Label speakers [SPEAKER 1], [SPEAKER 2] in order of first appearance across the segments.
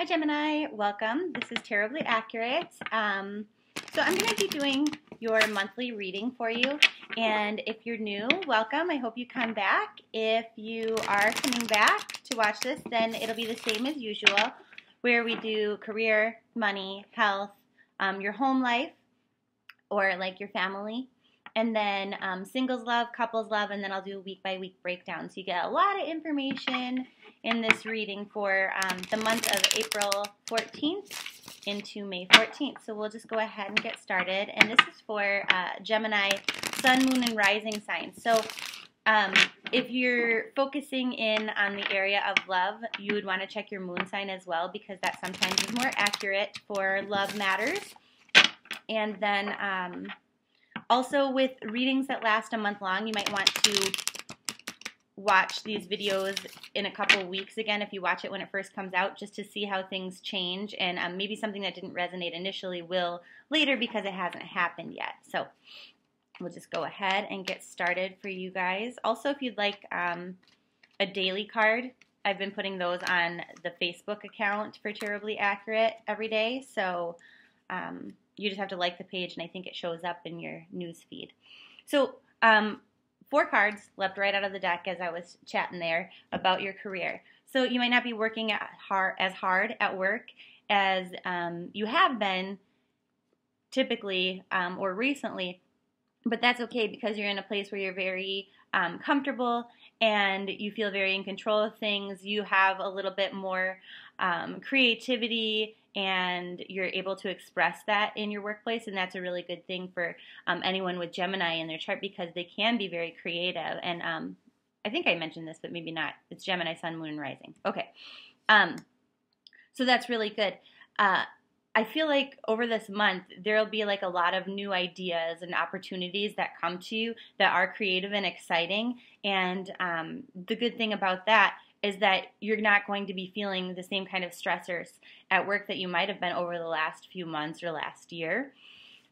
[SPEAKER 1] Hi Gemini, welcome. This is Tarot-blee accurate. So I'm going to be doing your monthly reading for you, and if you're new, welcome. I hope you come back. If you are coming back to watch this, then it'll be the same as usual, where we do career, money, health, your home life, or like your family, and then singles love, couples love, and then I'll do a week-by-week breakdown. So you get a lot of information in this reading for the month of April 14th into May 14th. So we'll just go ahead and get started. And this is for Gemini Sun, Moon, and Rising signs. So if you're focusing in on the area of love, you would want to check your moon sign as well, because that sometimes is more accurate for love matters. And then also with readings that last a month long, you might want to watch these videos in a couple weeks again if you watch it when it first comes out, just to see how things change, and maybe something that didn't resonate initially will later because it hasn't happened yet. So we'll just go ahead and get started for you guys. Also, if you'd like a daily card, I've been putting those on the Facebook account for Tarot-blee Accurate every day, so you just have to like the page, and I think it shows up in your news feed. So 4 cards leapt right out of the deck as I was chatting there about your career. So you might not be working as hard at work as you have been typically or recently, but that's okay because you're in a place where you're very comfortable and you feel very in control of things. You have a little bit more creativity, and you're able to express that in your workplace, and that's a really good thing for anyone with Gemini in their chart, because they can be very creative. And I think I mentioned this, but maybe not. It's Gemini Sun, Moon, and Rising. Okay, so that's really good. I feel like over this month, there'll be like a lot of new ideas and opportunities that come to you that are creative and exciting. And the good thing about that is that you're not going to be feeling the same kind of stressors at work that you might have been over the last few months or last year.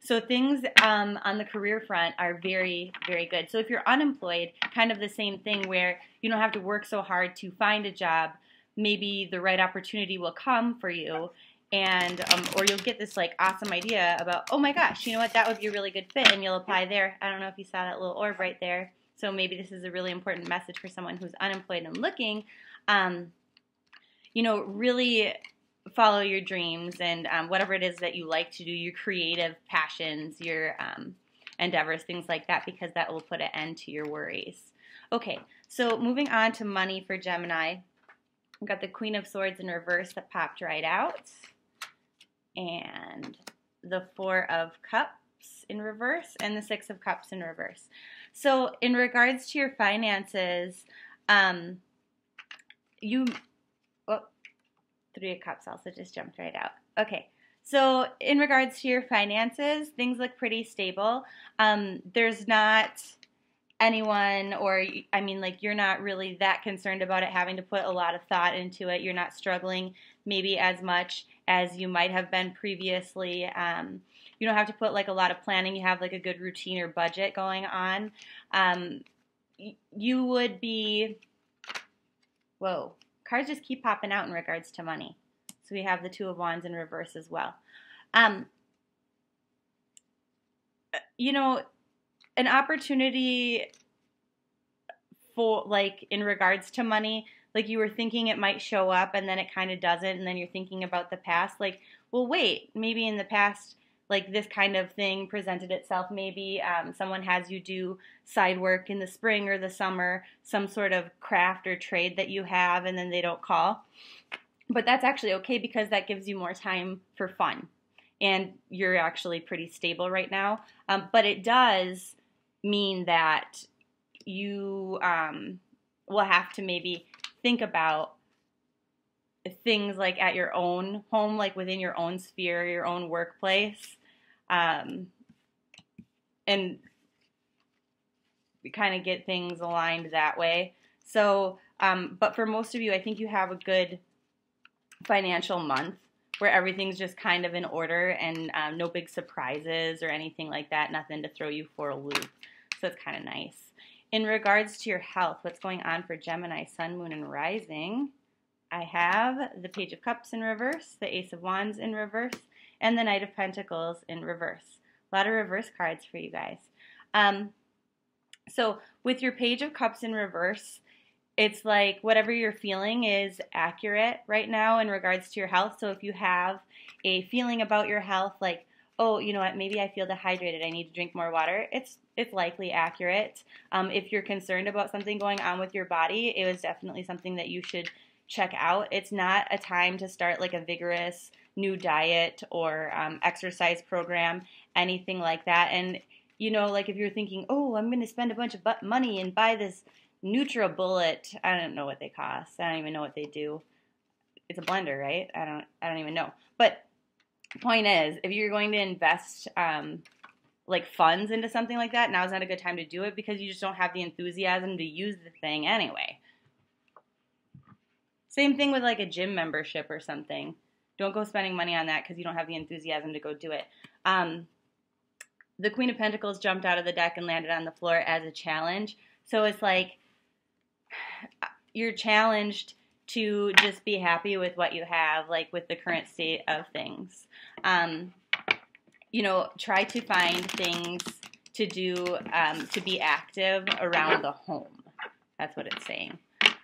[SPEAKER 1] So things on the career front are very, very good. So if you're unemployed, kind of the same thing where you don't have to work so hard to find a job. Maybe the right opportunity will come for you, and or you'll get this like awesome idea about, oh my gosh, you know what, that would be a really good fit, and you'll apply there. I don't know if you saw that little orb right there. So maybe this is a really important message for someone who's unemployed and looking. You know, really follow your dreams and whatever it is that you like to do, your creative passions, your endeavors, things like that, because that will put an end to your worries. Okay, so moving on to money for Gemini. I've got the Queen of Swords in reverse that popped right out, and the 4 of Cups in reverse, and the 6 of Cups in reverse. So in regards to your finances, 3 of Cups also just jumped right out. Okay, so in regards to your finances, things look pretty stable. There's not anyone, or I mean, like, you're not really that concerned about it having to put a lot of thought into it. You're not struggling maybe as much as you might have been previously. You don't have to put like a lot of planning. You have like a good routine or budget going on. You would be, whoa, cards just keep popping out in regards to money. So we have the 2 of Wands in reverse as well. You know, an opportunity for, like, in regards to money, like you were thinking it might show up and then it kind of doesn't, and then you're thinking about the past, like, well, wait, maybe in the past, like, this kind of thing presented itself. Maybe someone has you do side work in the spring or the summer, some sort of craft or trade that you have, and then they don't call. But that's actually okay, because that gives you more time for fun, and you're actually pretty stable right now. But it does mean that you will have to maybe think about things like at your own home, like within your own sphere, your own workplace, and kind of get things aligned that way. So, but for most of you, I think you have a good financial month where everything's just kind of in order, and no big surprises or anything like that, nothing to throw you for a loop. So it's kind of nice. In regards to your health, what's going on for Gemini, Sun, Moon, and Rising? I have the Page of Cups in reverse, the Ace of Wands in reverse, and the Knight of Pentacles in reverse. A lot of reverse cards for you guys. So with your Page of Cups in reverse, it's like whatever you're feeling is accurate right now in regards to your health. So if you have a feeling about your health, like, oh, you know what, maybe I feel dehydrated, I need to drink more water, it's likely accurate. If you're concerned about something going on with your body, it was definitely something that you should check out. It's not a time to start like a vigorous new diet or exercise program, anything like that. And, you know, like if you're thinking, oh, I'm going to spend a bunch of money and buy this NutriBullet, I don't know what they cost. I don't even know what they do. It's a blender, right? I don't even know. But point is, if you're going to invest like funds into something like that, now's not a good time to do it because you just don't have the enthusiasm to use the thing anyway. Same thing with like a gym membership or something. Don't go spending money on that because you don't have the enthusiasm to go do it. The Queen of Pentacles jumped out of the deck and landed on the floor as a challenge. So it's like you're challenged to just be happy with what you have, like with the current state of things. You know, try to find things to do to be active around the home. That's what it's saying.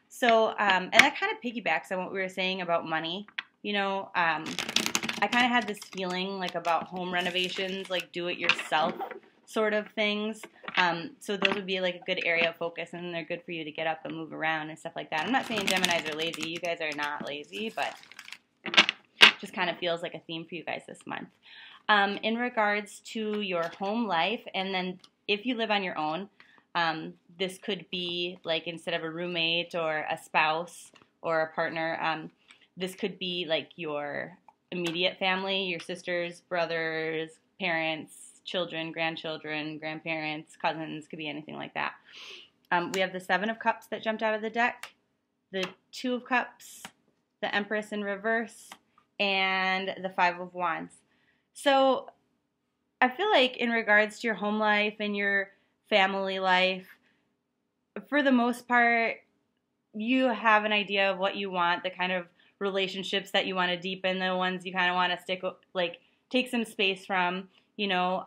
[SPEAKER 1] So, and that kind of piggybacks on what we were saying about money. You know, I kind of had this feeling like about home renovations, like do-it-yourself sort of things. So those would be like a good area of focus, and they're good for you to get up and move around and stuff like that. I'm not saying Geminis are lazy. You guys are not lazy, but just kind of feels like a theme for you guys this month. In regards to your home life, and then if you live on your own, this could be like instead of a roommate or a spouse or a partner, this could be like your immediate family, your sisters, brothers, parents, children, grandchildren, grandparents, cousins, could be anything like that. We have the Seven of Cups that jumped out of the deck, the Two of Cups, the Empress in reverse, and the Five of Wands. So I feel like in regards to your home life and your family life, for the most part, you have an idea of what you want, the kind of relationships that you want to deepen, the ones you kind of want to stick, like take some space from, you know,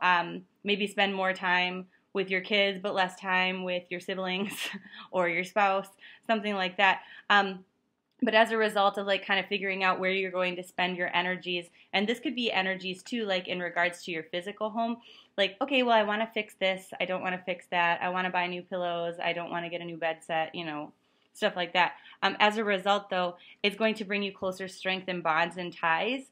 [SPEAKER 1] maybe spend more time with your kids, but less time with your siblings or your spouse, something like that. But as a result of like kind of figuring out where you're going to spend your energies, and this could be energies too, like in regards to your physical home, like, okay, well, I want to fix this. I don't want to fix that. I want to buy new pillows. I don't want to get a new bed set, you know, stuff like that. As a result, though, it's going to bring you closer strength and bonds and ties.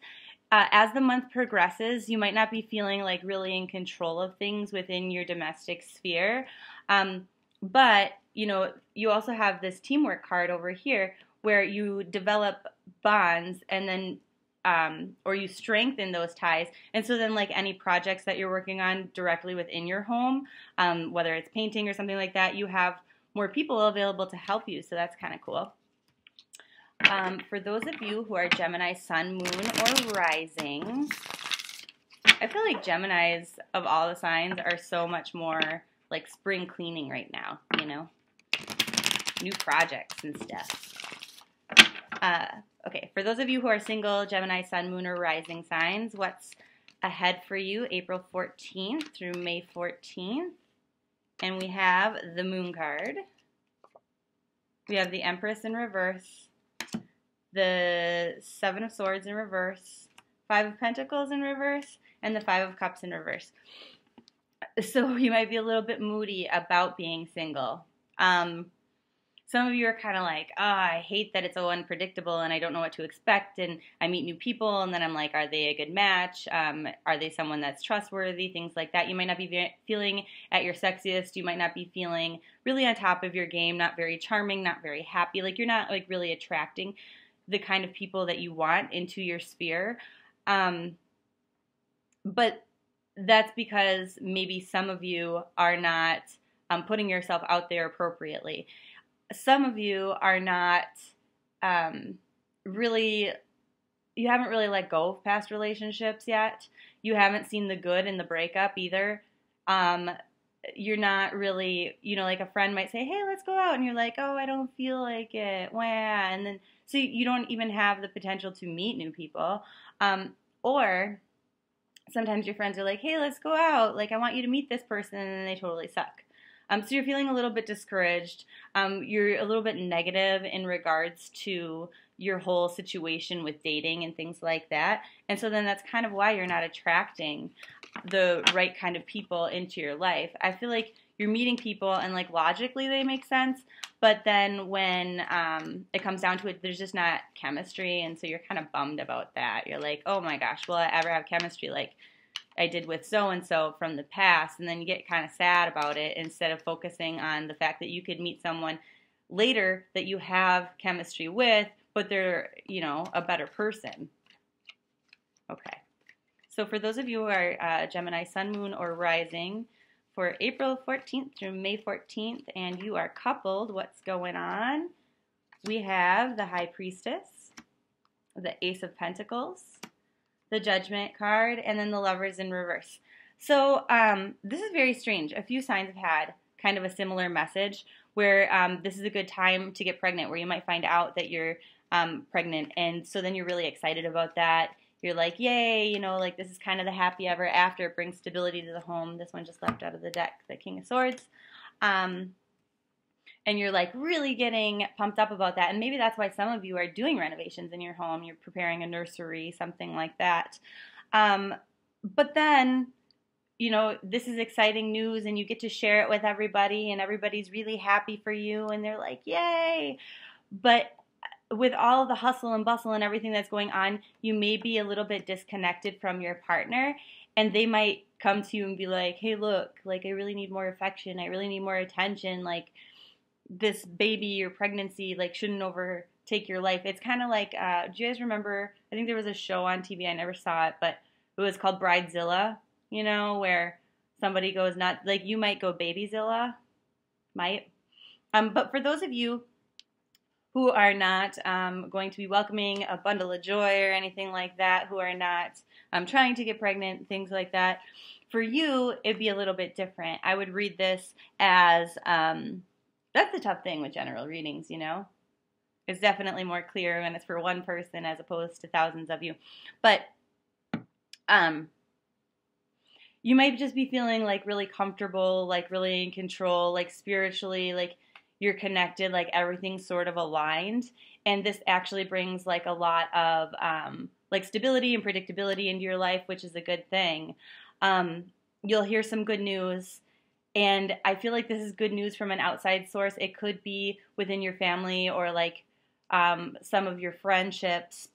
[SPEAKER 1] As the month progresses, you might not be feeling like really in control of things within your domestic sphere. But, you know, you also have this teamwork card over here where you develop bonds and then or you strengthen those ties. And so then like any projects that you're working on directly within your home, whether it's painting or something like that, you have more people available to help you. So that's kind of cool. For those of you who are Gemini Sun, Moon, or Rising, I feel like Geminis of all the signs are so much more like spring cleaning right now, you know? New projects and stuff. Okay, for those of you who are single, Gemini, Sun, Moon, or Rising signs, what's ahead for you April 14th through May 14th? And we have the Moon card. We have the Empress in reverse, the Seven of Swords in reverse, Five of Pentacles in reverse, and the Five of Cups in reverse. So you might be a little bit moody about being single. Some of you are kind of like, oh, I hate that it's so unpredictable and I don't know what to expect, and I meet new people and then I'm like, are they a good match? Are they someone that's trustworthy? Things like that. You might not be feeling at your sexiest. You might not be feeling really on top of your game, not very charming, not very happy. Like you're not like really attracting the kind of people that you want into your sphere. But that's because maybe some of you are not putting yourself out there appropriately. Some of you are not really, you haven't really let go of past relationships yet. You haven't seen the good in the breakup either. You're not really, you know, like a friend might say, hey, let's go out. And you're like, oh, I don't feel like it. Wah. And then So you don't even have the potential to meet new people. Or sometimes your friends are like, hey, let's go out. Like, I want you to meet this person, and then they totally suck. So you're feeling a little bit discouraged. You're a little bit negative in regards to your whole situation with dating and things like that. And so then that's kind of why you're not attracting the right kind of people into your life. I feel like you're meeting people and like logically they make sense, but then when it comes down to it, there's just not chemistry, and so you're kind of bummed about that. You're like, oh my gosh, will I ever have chemistry like I did with so-and-so from the past? And then you get kind of sad about it instead of focusing on the fact that you could meet someone later that you have chemistry with, but they're, you know, a better person. Okay. So for those of you who are Gemini Sun, Moon, or Rising, for April 14th through May 14th, and you are coupled, what's going on? We have the High Priestess, the Ace of Pentacles, the Judgment card, and then the Lovers in reverse. So this is very strange. A few signs have had kind of a similar message where this is a good time to get pregnant, where you might find out that you're pregnant, and so then you're really excited about that. You're like, yay, you know, like this is kind of the happy ever after. It brings stability to the home. This one just left out of the deck, the King of Swords. And you're like really getting pumped up about that. And maybe that's why some of you are doing renovations in your home. You're preparing a nursery, something like that. But then, you know, this is exciting news and you get to share it with everybody and everybody's really happy for you and they're like, yay. But with all of the hustle and bustle and everything that's going on, you may be a little bit disconnected from your partner, and they might come to you and be like, hey, look, like I really need more affection. I really need more attention. Like this baby or pregnancy, like shouldn't overtake your life. It's kind of like, do you guys remember, I think there was a show on TV, I never saw it, but it was called Bridezilla, you know, where somebody goes not, like you might go Babyzilla, might. But for those of you who are not going to be welcoming a bundle of joy or anything like that, who are not trying to get pregnant, things like that, for you, it'd be a little bit different. I would read this as, that's the tough thing with general readings, you know? It's definitely more clear when it's for one person as opposed to thousands of you. But you might just be feeling like really comfortable, like really in control, like spiritually, like you're connected, like everything's sort of aligned, and this actually brings like a lot of like stability and predictability into your life, which is a good thing. You'll hear some good news, and I feel like this is good news from an outside source. It could be within your family or like some of your friendships,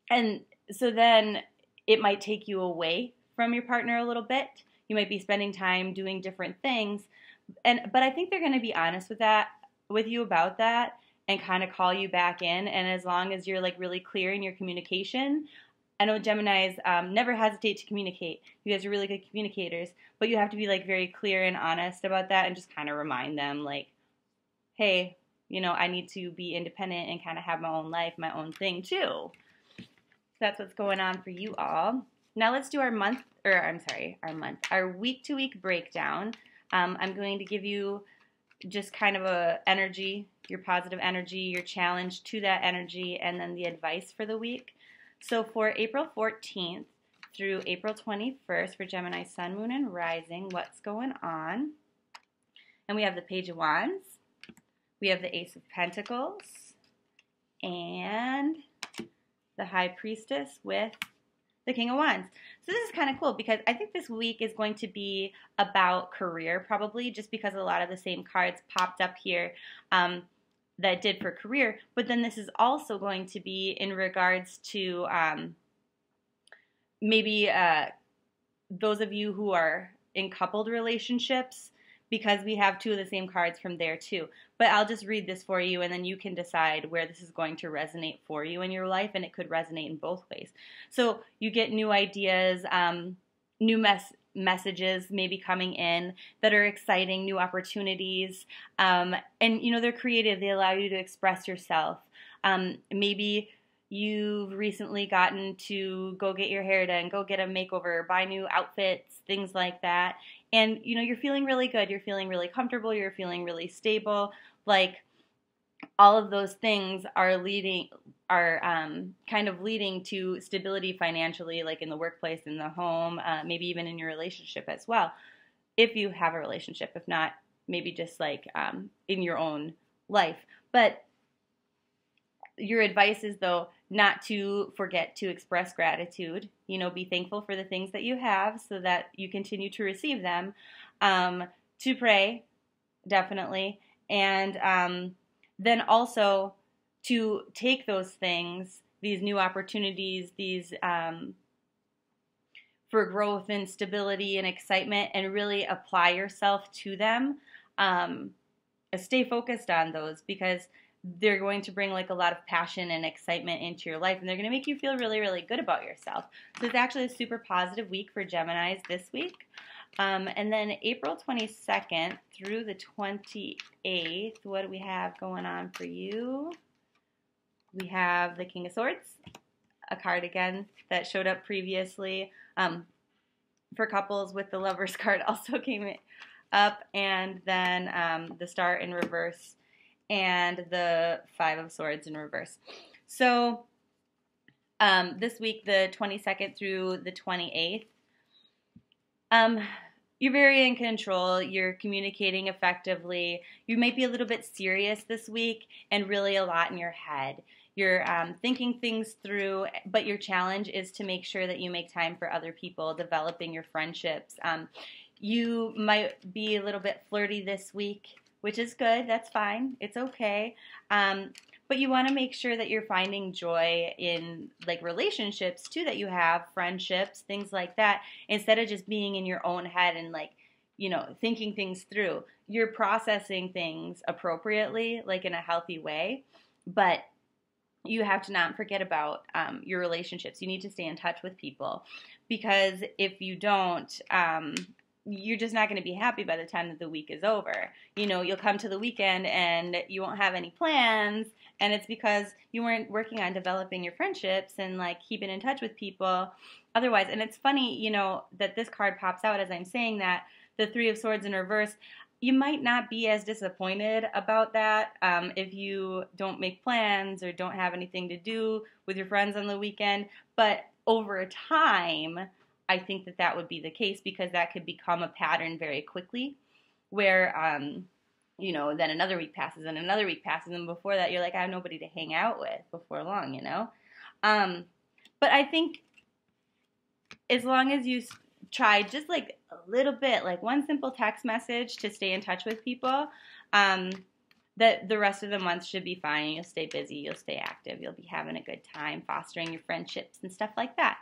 [SPEAKER 1] and so then it might take you away from your partner a little bit. You might be spending time doing different things. But I think they're going to be honest with you about that and kind of call you back in. And as long as you're like really clear in your communication, I know Geminis never hesitate to communicate. You guys are really good communicators, but you have to be like very clear and honest about that and just kind of remind them like, hey, you know, I need to be independent and kind of have my own life, my own thing too. So that's what's going on for you all. Now let's do our week-to-week breakdown. I'm going to give you just kind of a energy, your positive energy, your challenge to that energy, and then the advice for the week. So for April 14th through April 21st for Gemini Sun, Moon, and Rising, what's going on? And we have the Page of Wands, we have the Ace of Pentacles, and the High Priestess with the King of Wands. So this is kind of cool because I think this week is going to be about career probably, just because a lot of the same cards popped up here that did for career. But then this is also going to be in regards to maybe those of you who are in coupled relationships, because we have two of the same cards from there too. But I'll just read this for you and then you can decide where this is going to resonate for you in your life, and it could resonate in both ways. So you get new ideas, new messages maybe coming in that are exciting, new opportunities, and you know, they're creative, they allow you to express yourself. Maybe you've recently gotten to go get your hair done, go get a makeover, buy new outfits, things like that. And, you know, you're feeling really good. You're feeling really comfortable. You're feeling really stable. Like, all of those things are kind of leading to stability financially, like in the workplace, in the home, maybe even in your relationship as well, if you have a relationship. If not, maybe just like in your own life. But your advice is, though, not to forget to express gratitude. Be thankful for the things that you have so that you continue to receive them. To pray, definitely. And then also to take those things, these new opportunities, these for growth and stability and excitement, and really apply yourself to them. Stay focused on those, because they're going to bring like a lot of passion and excitement into your life, and they're going to make you feel really, really good about yourself. So it's actually a super positive week for Geminis this week. And then April 22nd through the 28th, what do we have going on for you? We have the King of Swords, a card again that showed up previously. For couples, with the Lovers card also came up, and then the Star in reverse, and the Five of Swords in reverse. So this week, the 22nd through the 28th, you're very in control. You're communicating effectively. You might be a little bit serious this week and really a lot in your head. You're thinking things through, but your challenge is to make sure that you make time for other people, developing your friendships. You might be a little bit flirty this week, which is good. That's fine. It's okay. But you want to make sure that you're finding joy in like relationships too that you have, friendships, things like that, instead of just being in your own head and like, thinking things through. You're processing things appropriately, like in a healthy way, but you have to not forget about your relationships. You need to stay in touch with people, because if you don't, you're just not going to be happy by the time that the week is over. You'll come to the weekend and you won't have any plans, and it's because you weren't working on developing your friendships and like keeping in touch with people otherwise. And it's funny, that this card pops out as I'm saying that, the Three of Swords in reverse. You might not be as disappointed about that if you don't make plans or don't have anything to do with your friends on the weekend. But over time, I think that would be the case, because that could become a pattern very quickly, where, then another week passes and another week passes, and before that you're like, I have nobody to hang out with before long, But I think as long as you try just like a little bit, like one simple text message to stay in touch with people, that the rest of the month should be fine. You'll stay busy, you'll stay active, you'll be having a good time fostering your friendships and stuff like that.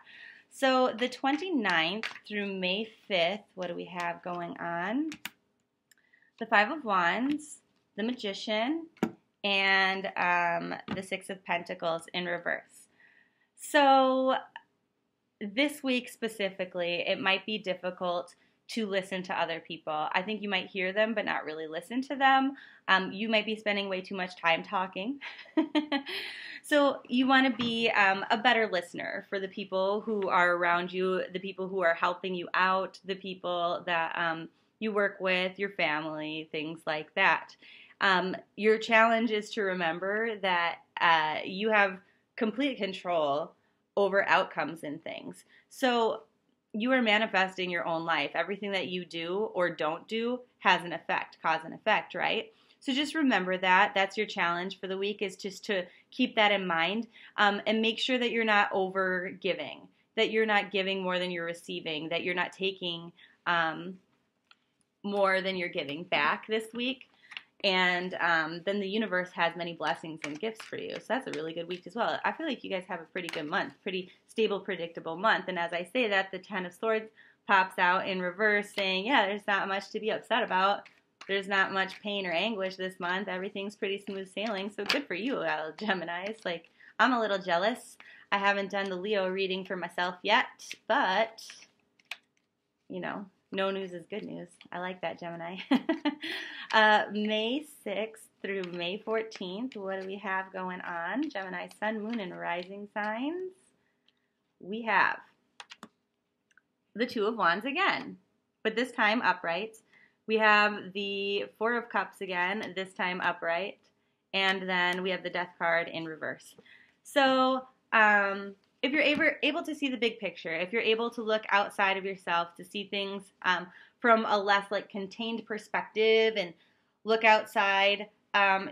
[SPEAKER 1] So the 29th through May 5th, what do we have going on? The Five of Wands, the Magician, and the Six of Pentacles in reverse. So this week specifically, it might be difficult to listen to other people. I think you might hear them, but not really listen to them. You might be spending way too much time talking. So you want to be a better listener for the people who are around you, the people who are helping you out, the people that you work with, your family, things like that. Your challenge is to remember that you have complete control over outcomes in things. So you are manifesting your own life. Everything that you do or don't do has an effect, cause and effect, right? So just remember that. That's your challenge for the week, is just to keep that in mind, and make sure that you're not over giving, that you're not giving more than you're receiving, that you're not taking more than you're giving back this week. And then the universe has many blessings and gifts for you. So that's a really good week as well. I feel like you guys have a pretty good month, pretty stable, predictable month. And as I say that, the Ten of Swords pops out in reverse saying, yeah, there's not much to be upset about. There's not much pain or anguish this month. Everything's pretty smooth sailing. So good for you, Geminis. Like, I'm a little jealous. I haven't done the Leo reading for myself yet, but, no news is good news. I like that, Gemini. May 6th through May 14th, what do we have going on? Gemini Sun, Moon, and Rising signs. We have the Two of Wands again, but this time upright. We have the Four of Cups again, this time upright. and then we have the Death card in reverse. So if you're able to see the big picture, if you're able to look outside of yourself to see things from a less like contained perspective and look outside,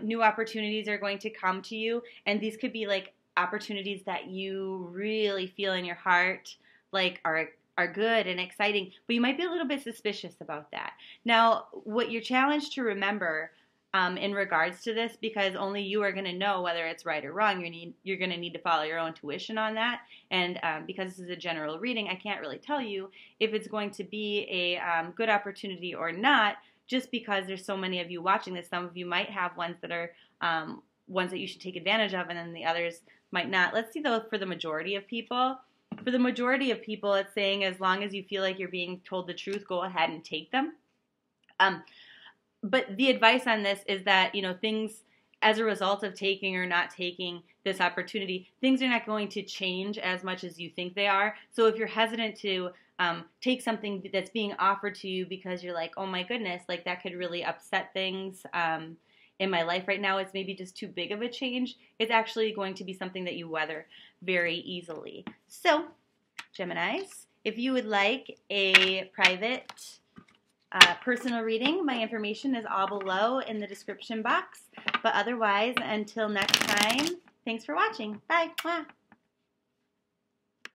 [SPEAKER 1] new opportunities are going to come to you, and these could be like opportunities that you really feel in your heart like are good and exciting, but you might be a little bit suspicious about that. Now, what you're challenged to remember in regards to this, because only you are going to know whether it's right or wrong, you're going to need to follow your own tuition on that. And because this is a general reading, I can't really tell you if it's going to be a good opportunity or not, just because there's so many of you watching this. Some of you might have ones that are ones that you should take advantage of, and then the others might not. Let's see though for the majority of people. For the majority of people, it's saying as long as you feel like you're being told the truth, go ahead and take them. But the advice on this is that, you know, things as a result of taking or not taking this opportunity, things are not going to change as much as you think they are. So if you're hesitant to take something that's being offered to you because you're like, oh my goodness, like that could really upset things in my life right now, it's maybe just too big of a change, it's actually going to be something that you weather very easily. So, Geminis, if you would like a private personal reading, my information is all below in the description box. But otherwise, until next time, thanks for watching. Bye. Mwah.